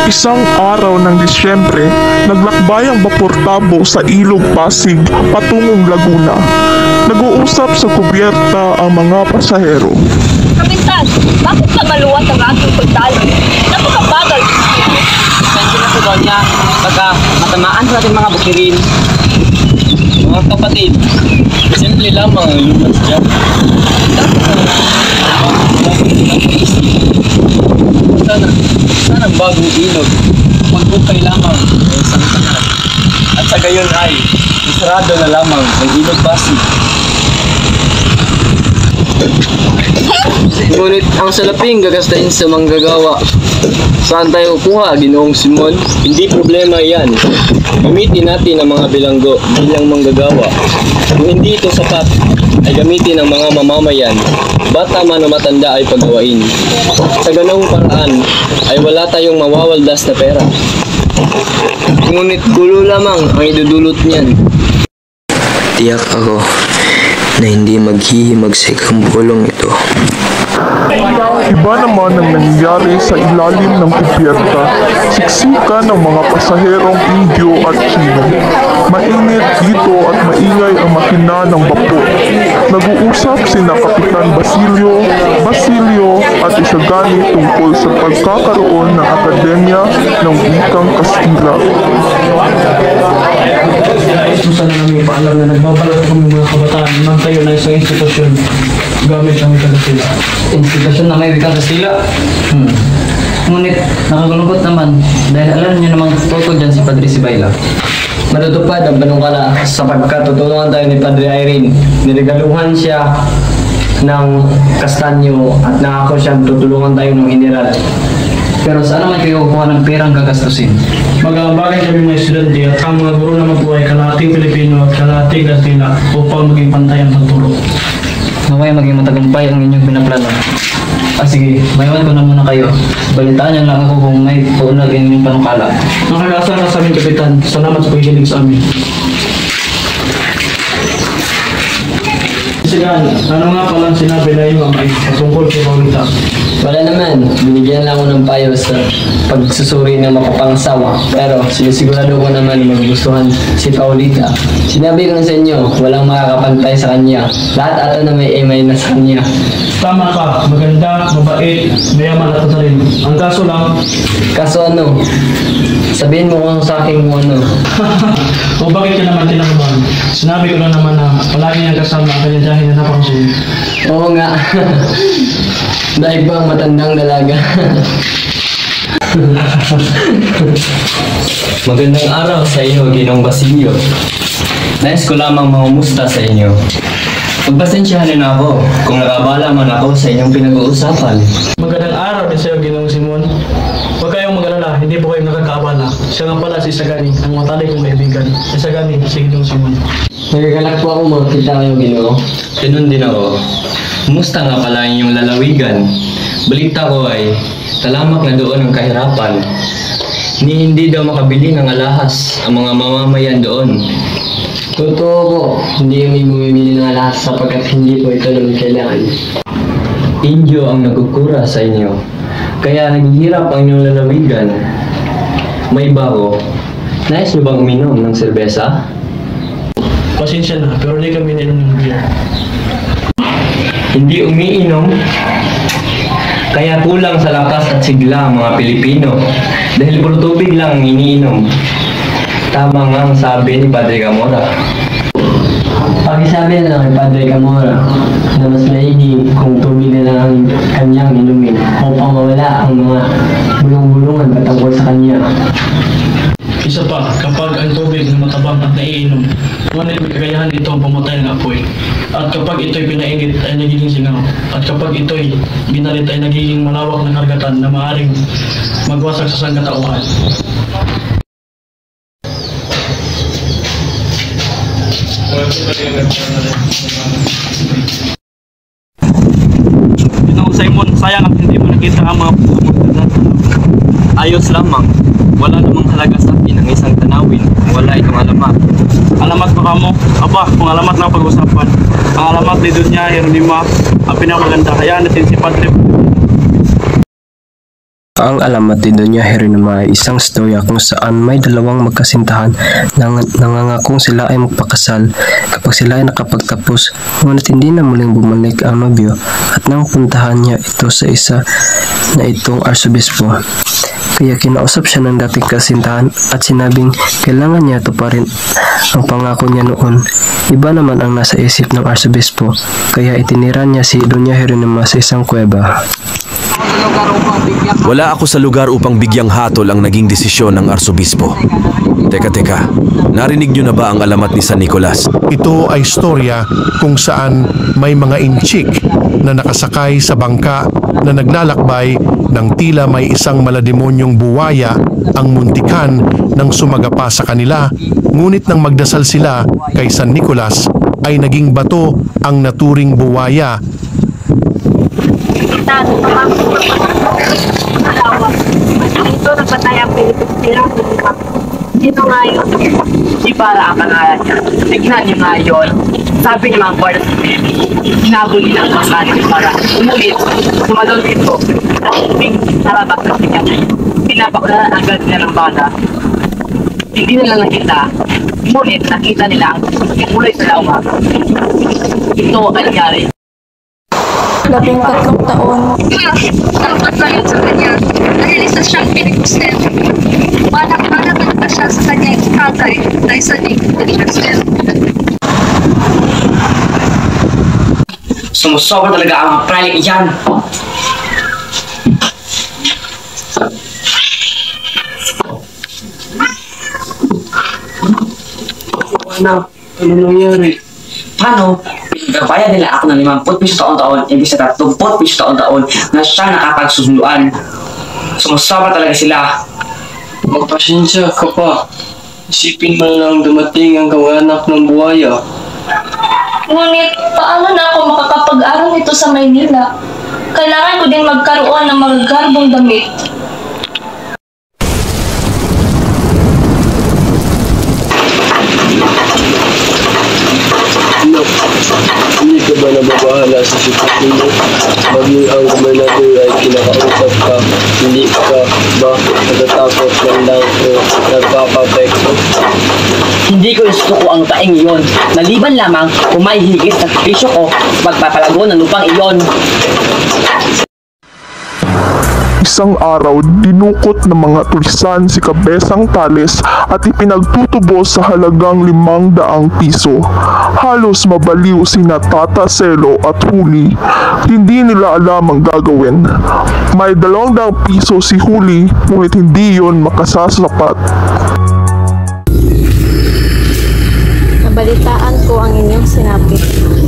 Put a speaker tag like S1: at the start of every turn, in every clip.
S1: Isang araw ng Disyembre, naglakbay ang Bapor Tabo sa Ilog Pasig patungong Laguna. Nag-uusap sa kubyerta ang mga pasahero.
S2: Kapitan, bakit ba maluwat ang ating pagdalo? Napakabagal.
S3: Pasensya na po daw niya pagka matamaan sa ating mga bukirin. Mga kapatid, simple lamang ang lumas dyan. Sana ang bagong ilog, magbukay lamang ng isang tanan. At sa gayon ay, isarado na lamang ang ilog Pasig. Ngunit ang salaping gagastahin sa manggagawa. Saan tayo kuha, Ginoong Simon? Hindi problema yan. Gamitin natin ang mga bilanggo bilang manggagawa. Kung hindi ito sapat, ay gamitin ang mga mamamayan. Bata man o matanda ay paggawain. Sa ganong paraan, ay wala tayong mawawaldas na pera. Ngunit gulo lamang ang idudulot niyan.
S4: Tiyak ako na hindi maghihimagsik ang pulong ito.
S1: Iba naman ang nangyayari sa ilalim ng kubyerta. Siksikan ng mga pasaherong Indio at Chino. Mainit dito at maingay ang makina ng bapor. Nag-uusap sina Kapitan Basilio at Isagani tungkol sa pagkakaroon ng Akademya ng Wikang Kastila.
S5: Sana namin paalam na nagbabalot kami mga kabataan nang tayo na isang institusyon gamit ang wikang Kastila.
S3: Institusyon na may wikang Kastila? Ngunit nakakalungkot naman dahil alam niyo namang totoo dyan si Padre Sibayla. Matutupad ang panukala sapagkat tutulungan tayo ni Padre Irene. Niregaluhan siya ng kastanyo at nangako siyang tutulungan tayo ng general. Pero saan naman kayo kukuha ng perang gagastusin?
S5: Mag-aabagay kami mga estudyante at ang mga guro naman po ay kalahating Pilipino at kalahating Kastila upang maging pantay ang pagturo.
S3: Naway maging matagumpay ang inyong pinaplano. Sige, maiwan ko na muna kayo. Balitaan niyo lang ako kung may puunag ang inyong panukala.
S5: Nakakasal na sa aming kapitan. Salamat sa pagkikinig sa amin. Sigan, ano nga palang sinabi na yung amay patungkol kay Paulita?
S3: Wala naman, binigyan lang ako ng payo sa pagsusuri ng mapapangsawa. Pero sinisigurado ko naman magugustuhan si Paulita. Sinabi ko na sa inyo, walang makakapantay sa kanya. Lahat ata na may na sa kanya.
S5: Tama ka, maganda, mabait, mayaman at matalino. Ang kaso lang,
S3: Kaso ano? Sabihin mo kung sa akin kung ano.
S5: o bakit ka naman tinakban? Sinabi ko lang naman na palagi niyang kasama ang kanyang dahil na napakasulit.
S3: Oo nga. Dahil ba ang matandang dalaga? Magandang araw sa iyo, Ginoong Basilio. Nais ko lamang mangumusta sa inyo. Pagpasensyahan na ako kung nakabala man ako sa inyong pinag-uusapan.
S5: Magandang araw din sa iyo, Ginoong Simon. Huwag kayong mag-alala, hindi po kayo nakakaabala. Siya nga pala si Isagani, ang matalik kong kaibigan. Isagani, si Ginoong Simon.
S3: Nagagalak po ako makita kayo, Ginoo. Ganun din ako. Kumusta nga pala inyong lalawigan? Balita ko ay talamak na doon ang kahirapan. Hindi daw makabili ng alahas ang mga mamamayan doon. Totoo po, hindi kami bumibili ng alahas sapagkat hindi po ito naman kailangan. Indio ang nagkukura sa inyo. Kaya naghihirap ang inyong lalawigan. May bago. Nais mo bang uminom ng serbesa?
S5: Pasensya na, pero hindi kami nainom ng beer.
S3: Hindi umiinom, kaya kulang sa lakas at sigla ang mga Pilipino dahil puro tubig lang ang iniinom. Tama nga ang sabi ni Padre Camora. Pakisabi na lang kay Padre Camora na mas maigi kung tubig na lang ang kanyang inumin upang mawala ang mga bulong-bulungan patungkol sa kanya.
S5: Isa pa, kapag ang tubig na matabang at naiinom, ngunit may kakayahan itong pumatay ng apoy. At kapag ito'y pinainit ay nagiging singaw. At kapag ito'y binalit ay nagiging malawak na karagatan na maaaring magwasak sa sangkatauhan.
S6: Ginoong Simon, sayang at hindi mo nakita ang mga pumunta. Ayos lamang. Wala namang halaga sa akin ang isang tanawin kung wala itong alamat.
S5: Alamat pa mo? Aba, kung alamat na pag-usapan. Ang alamat ni Dunya Hieronima, ang pinakaganda. Hayaan natin si Padre
S7: Ang alamat ni Doña Jeronima ay isang storya kung saan may dalawang magkasintahan na nangangakong sila ay magpakasal kapag sila ay nakapagtapos, ngunit hindi na muling bumalik ang nobyo at nang puntahan niya ito sa isa na itong arsobispo. Kaya kinausap siya ng dating kasintahan at sinabing kailangan niya tuparin ang pangako niya noon. Iba naman ang nasa isip ng arsobispo, kaya itinira niya si Doña Jeronima sa isang kuweba.
S8: Wala ako sa lugar upang bigyang hatol ang naging desisyon ng arsobispo. Teka, narinig niyo na ba ang alamat ni San Nicolas?
S9: Ito ay istorya kung saan may mga inchik na nakasakay sa bangka na naglalakbay nang tila may isang malademonyong buwaya ang muntikan nang sumagapa sa kanila, ngunit nang magdasal sila kay San Nicolas ay naging bato ang naturing buwaya.
S2: Dito nagpatay ang Pilipinas. Dito nga yun.
S10: Di para ang pangalan niya. Tignan niyo nga yun. Sabi ni Mang Guarda, hinabol nila ang pangalan para umulit. Sumalon dito. At sarabak na siya. Pinapakulan agad nila ng bata. Hindi nila nakita. Ngunit nakita nila ang kulay sa lawa. Ito ang nangyari.
S11: 13 taon.
S2: Dapat lang yun sa kanya. Dahil isa siyang Pentecostal. Manak-manak na siya sa kanyang tatay dahil sa Pentecostal.
S10: Sumusobra talaga ang pralik yan.
S5: Ano nangyari?
S10: Paano? Pinagbayan nila ako ng 50 piso taon-taon, ibig sa 30 piso taon-taon na siya nakapagsusunduan. Sumusama talaga sila.
S5: Magpasensya ka pa. Isipin man lang dumating ang kawanak ng buhaya.
S11: Ngunit paano na ako makakapag-aral nito sa Maynila? Kailangan ko din magkaroon ng magagarbong damit.
S7: Hindi ka ba nababahala sa sitwasyon mo? Maging ang gobernador ay kinakausap ka, hindi ka ba natatakot lang o nagpapapekto?
S10: Hindi ko gusto ko ang taing iyon. Maliban lamang kung may higit sa sakripisyo ko sa pagpapalago ng lupang iyon.
S1: Isang araw, dinukot ng mga tulisan si Kabesang Tales at ipinagtutubo sa halagang 500 piso. Halos mabaliw sina Tata Selo at Huli. Hindi nila alam ang gagawin. May 200 piso si Huli, ngunit hindi yon makasasapat.
S11: Nabalitaan ko ang inyong sinabi.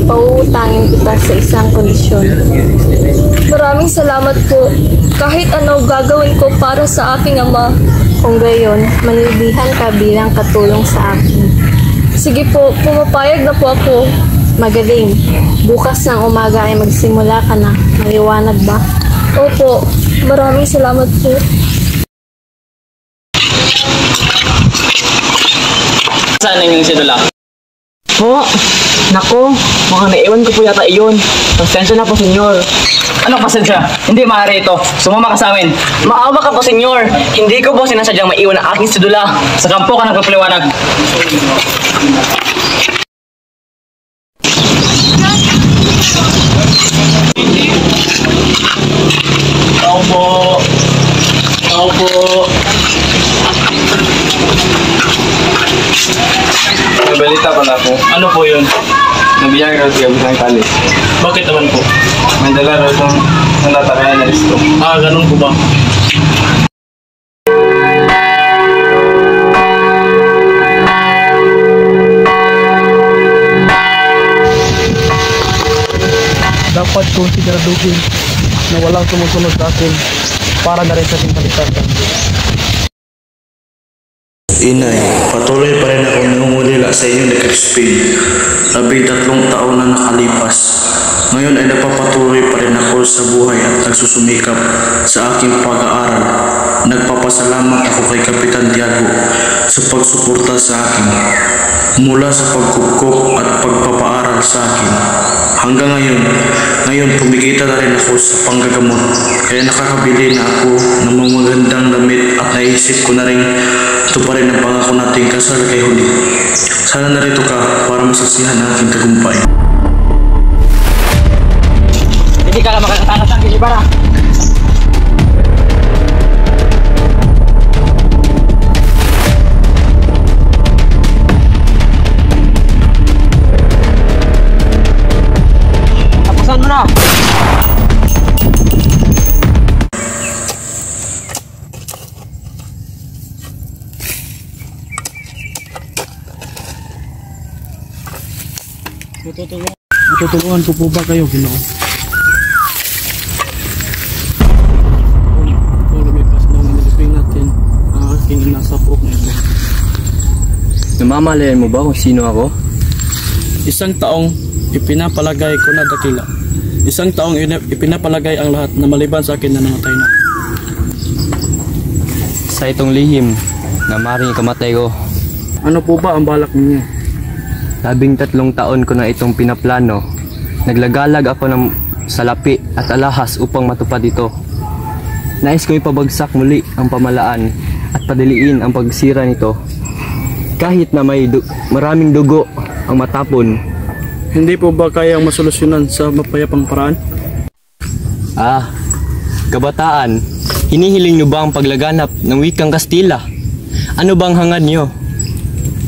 S11: Pauutangin kita sa isang kondisyon. Maraming salamat po. Kahit ano gagawin ko para sa aking ama. Kung gayon, manilbihan ka bilang katulong sa akin. Sige po, pumapayag na po ako. Magaling. Bukas ng umaga ay magsimula ka na. Maliwanag ba? Opo. Maraming salamat po.
S10: Saan ang yung sidula? Po, naku, mukhang naiwan ko po yata iyon. Pasensya na po, senyor. Ano pasensya? Hindi maaari ito. Sumama ka sa amin. Maawa ka po, senyor. Hindi ko po sinasadyang maiwan ang aking sidula. Sa kampo ka nagpapaliwanag.
S5: Tao po. Tao po.
S6: Nabalita pala po.
S5: Ano po yun?
S6: Nabiyag raw si Kabesang Tales.
S5: Bakit naman po?
S6: May dala raw itong nandatakayan na listo.
S5: Ganun po ba?
S12: Dapat kong siguraduhin na walang sumusunod sa akin para na rin sa ating kaligtasan.
S13: Inay, patuloy pa rin ako nangungulila sa inyong Spain. Labing 3 taon na nakalipas. Ngayon ay napapatuloy pa rin ako sa buhay at nagsusumikap sa aking pag-aaral. nagpapasalamat ako kay Kapitan Tiago sa pagsuporta sa akin mula sa pagkukop at pagpapaaral sa akin. Hanggang ngayon pumikita na rin ako sa panggagamot, kaya nakakabili na ako ng mga magandang damit at naisip ko na rin ito pa rin ang pangako nating kasal kay Huli. Sana narito ka para masaksihan ang aking tagumpay.
S6: Hindi ka na makakatakas ng Gilibara. Tapusan mo na!
S12: Matutulungan ko po ba kayo, Ginoo? Kung lumipas na ang niliping natin ang aking nasapok na ito.
S3: Namamalayan mo ba kung sino ako?
S12: Isang taong ipinapalagay ko na dakila. Isang taong ipinapalagay ang lahat na maliban sa akin na namatay na.
S3: Sa itong lihim na maring ikamatay ko.
S12: Ano po ba ang balak ninyo?
S3: 13 taon ko na itong pinaplano. Naglagalag ako ng salapi at alahas upang matupad ito. Nais ko ipabagsak muli ang pamalaan at padaliin ang pagsira nito. Kahit na may maraming dugo ang matapon.
S12: Hindi po ba kayang masolusyonan sa mapayapang paraan?
S3: Kabataan, hinihiling nyo ba ang paglaganap ng wikang Kastila? Ano bang hangad nyo?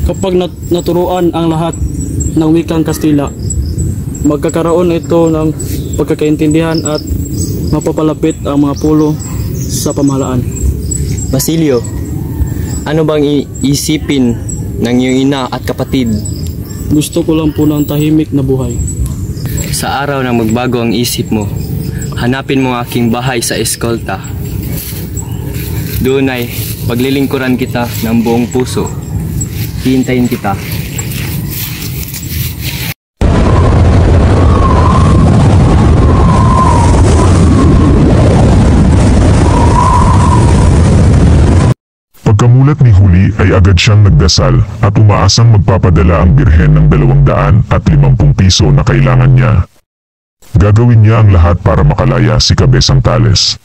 S12: Kapag naturuan ang lahat ng wikang Kastila, magkakaroon ito ng pagkakaintindihan at mapapalapit ang mga pulo sa pamahalaan.
S3: Basilio, ano bang iisipin ng iyong ina at kapatid?
S12: Gusto ko lang po ng tahimik na buhay.
S3: Sa araw na magbago ang isip mo, hanapin mo ang aking bahay sa Escolta. Doon ay paglilingkuran kita ng buong puso. Hihintayin kita.
S1: Pagkamulat ni Huli ay agad siyang nagdasal at umaasang magpapadala ang birhen ng 250 piso na kailangan niya. Gagawin niya ang lahat para makalaya si Cabezang Tales.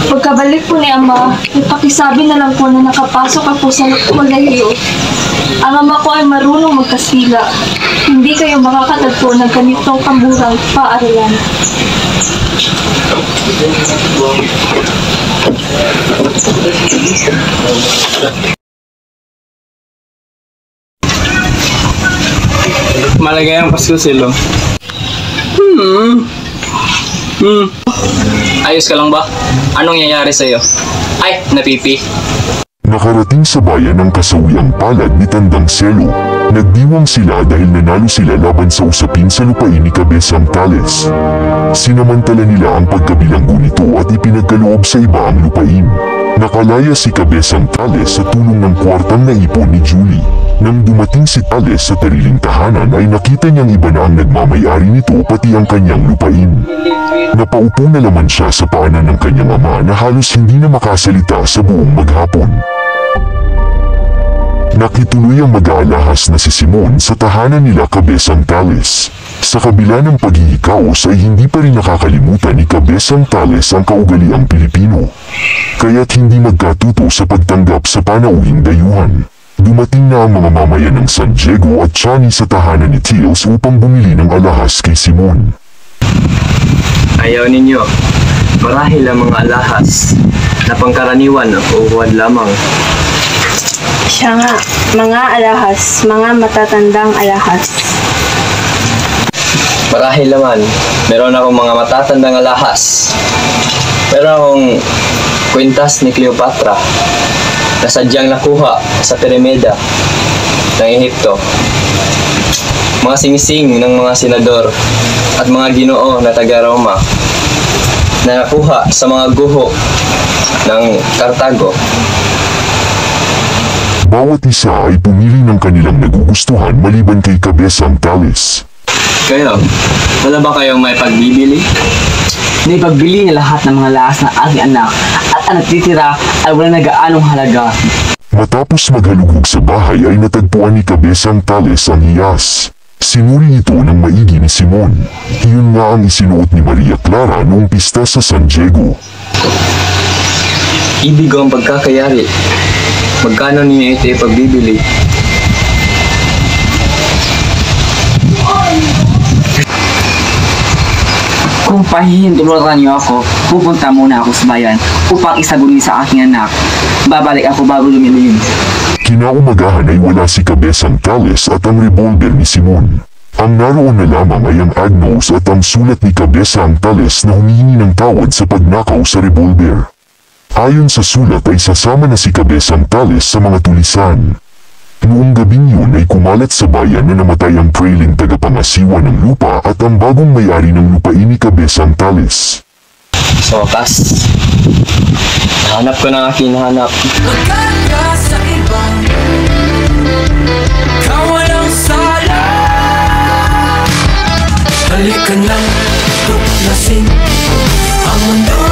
S11: Pagkabalik po ni Ama, ipakisabi na lang po na nakapasok ako sa kolehiyo. Ang ama ko ay marunong magkastila. Hindi kayo makakatagpo ng ganitong kamburang paaralan.
S6: Maligayang Pasko, Silo. Ayos ka lang ba? Anong nangyayari sa'yo? Ay, napipi.
S1: Nakarating sa bayan ang kasawiang palad ni Tandang Selo. Nagdiwang sila dahil nanalo sila laban sa usapin sa lupain ni Cabezang Tales. Sinamantala nila ang pagkabilanggo nito at ipinagkaloob sa iba ang lupain. Nakalaya si Cabezang Tales sa tulong ng kwartang naipon ni Julie. Nang dumating si Tales sa tariling tahanan ay nakita niyang iba na ang nagmamayari nito pati ang kanyang lupain. Napaupo na naman siya sa paanan ng kanyang ama na halos hindi na makasalita sa buong maghapon. Nakituloy ang mag-aalahas na si Simon sa tahanan nila Cabezang Tales. Sa kabila ng paghihikaos ay hindi pa rin nakakalimutan ni Cabezang Tales ang kaugaliang Pilipino. Kaya't hindi magkatuto sa pagtanggap sa panauhing dayuhan. Dumating na ang mga mamayan ng San Diego at Chani sa tahanan ni Teals upang bumili ng alahas kay Simon.
S3: Ayaw ninyo. Marahil ang mga alahas na pangkaraniwan o uwad lamang.
S11: Siya nga, mga alahas, mga matatandang alahas.
S3: Marahil naman, meron akong mga matatandang alahas. Meron akong kwintas ni Cleopatra na sadyang nakuha sa piramida ng Ehipto. Mga singsing ng mga senador at mga ginoo na taga-Roma na nakuha sa mga guho ng Cartago.
S1: Bawat isa ay pumili ng kanilang nagugustuhan maliban kay Cabezang Tales.
S3: Kayo, wala ba kayong may pagbibili?
S10: Naipagbili niya lahat ng mga lahas ng aking anak at ang natitira ay walang nagaanong halaga.
S1: Matapos maghalugog sa bahay ay natagpuan ni Kabesang Tales ang hiyas. Sinuri ito ng maigi ni Simon. Iyon nga ang isinuot ni Maria Clara noong pista sa San Diego.
S3: Ibig ko ang pagkakayari. Magkano niya ito ipagbibili?
S10: Kung pahihintulutan niyo ako, pupunta muna ako sa bayan upang isaguli sa aking anak. Babalik ako bago lumilim.
S1: Kinaumagahan ay wala si Kabesang Tales at ang revolver ni Simon. Ang naroon na lamang ay ang agnos at ang sulat ni Kabesang Tales na humihingi ng tawad sa pagnakaw sa revolver. Ayon sa sulat ay sasama na si Kabesang Tales sa mga tulisan. Noong gabing yun ay kumalat sa bayan na namatay ang trailing tagapangasiwa ng lupa at ang bagong may-ari ng lupain ni Kabesang Tales.
S3: Sa wakas, nahanap ko na aking hinahanap.
S14: Magkaka sa ibang kawalang sala. Halika nang tuklasin ang mundo.